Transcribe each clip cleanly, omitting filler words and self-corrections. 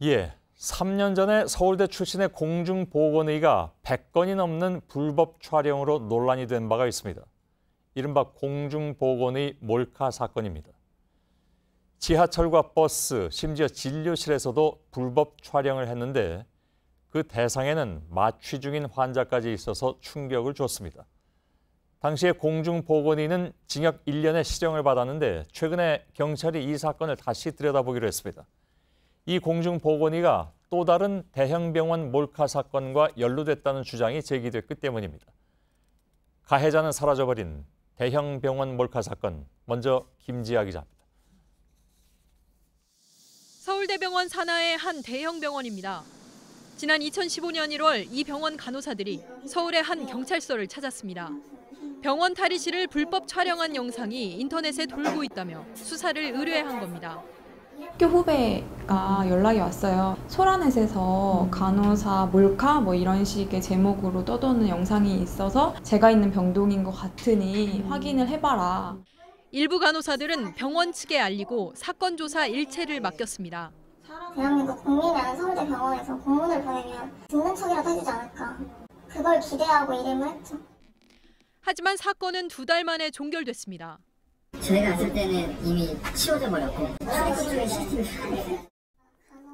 예, 3년 전에 서울대 출신의 공중보건의가 100건이 넘는 불법 촬영으로 논란이 된 바가 있습니다. 이른바 공중보건의 몰카 사건입니다. 지하철과 버스, 심지어 진료실에서도 불법 촬영을 했는데 그 대상에는 마취 중인 환자까지 있어서 충격을 줬습니다. 당시에 공중보건의는 징역 1년의 실형을 받았는데 최근에 경찰이 이 사건을 다시 들여다보기로 했습니다. 이 공중보건의가 또 다른 대형병원 몰카 사건과 연루됐다는 주장이 제기됐기 때문입니다. 가해자는 사라져버린 대형병원 몰카 사건, 먼저 김지아 기자입니다. 서울대병원 산하의 한 대형병원입니다. 지난 2015년 1월 이 병원 간호사들이 서울의 한 경찰서를 찾았습니다. 병원 탈의실을 불법 촬영한 영상이 인터넷에 돌고 있다며 수사를 의뢰한 겁니다. 학교 후배가 연락이 왔어요. 소라넷에서 간호사 몰카 이런 식의 제목으로 떠도는 영상이 있어서 제가 있는 병동인 것 같으니 확인을 해봐라. 일부 간호사들은 병원 측에 알리고 사건 조사 일체를 맡겼습니다. 대한민국 국민이 서울대병원에서 공문을 보내면 듣는 척이라도 해주지 않을까. 그걸 기대하고 일임을 했죠. 하지만 사건은 2달 만에 종결됐습니다. 저희가 갔을 때는 이미 치워져 버렸고.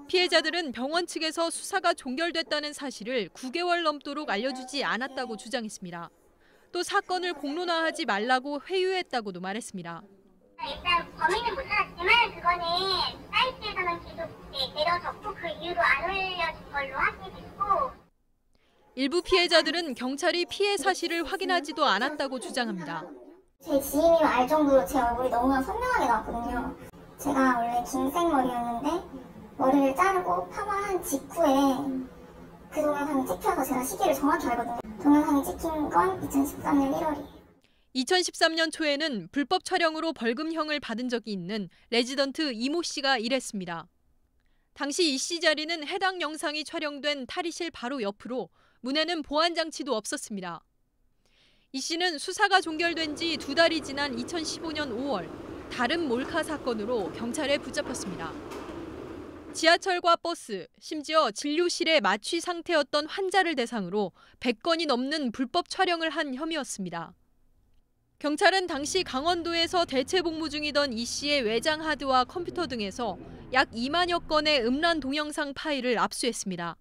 피해자들은 병원 측에서 수사가 종결됐다는 사실을 9개월 넘도록 알려주지 않았다고 주장했습니다. 또 사건을 공론화하지 말라고 회유했다고도 말했습니다. 일단 범인은 못 찾았지만 그거는 사이트에서는 계속 내려졌고 그 이유로 안 올려진 걸로 확인됐고. 일부 피해자들은 경찰이 피해 사실을 확인하지도 않았다고 주장합니다. 제 지인이면 알 정도로 제 얼굴이 너무나 선명하게 나왔거든요. 제가 원래 긴 생머리였는데 머리를 자르고 파마한 직후에 그 동영상이 찍혀서 제가 시기를 정확히 알거든요. 동영상이 찍힌 건 2013년 1월이에요. 2013년 초에는 불법 촬영으로 벌금형을 받은 적이 있는 레지던트 이모 씨가 이랬습니다. 당시 이 씨 자리는 해당 영상이 촬영된 탈의실 바로 옆으로 문에는 보안 장치도 없었습니다. 이 씨는 수사가 종결된 지 2달이 지난 2015년 5월 다른 몰카 사건으로 경찰에 붙잡혔습니다. 지하철과 버스, 심지어 진료실에 마취 상태였던 환자를 대상으로 100건이 넘는 불법 촬영을 한 혐의였습니다. 경찰은 당시 강원도에서 대체 복무 중이던 이 씨의 외장 하드와 컴퓨터 등에서 약 2만여 건의 음란 동영상 파일을 압수했습니다.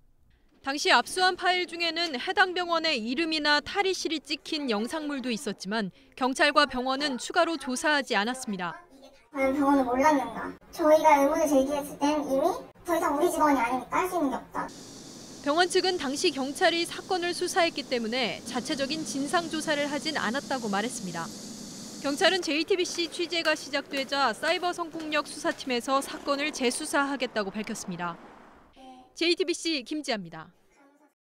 당시 압수한 파일 중에는 해당 병원의 이름이나 탈의실이 찍힌 영상물도 있었지만 경찰과 병원은 추가로 조사하지 않았습니다. 과연 병원은 몰랐는가? 저희가 의문을 제기했을 땐 이미 더 이상 우리 직원이 아니니까 할 수 있는 게 없다. 병원 측은 당시 경찰이 사건을 수사했기 때문에 자체적인 진상조사를 하진 않았다고 말했습니다. 경찰은 JTBC 취재가 시작되자 사이버 성폭력 수사팀에서 사건을 재수사하겠다고 밝혔습니다. JTBC 김지아입니다.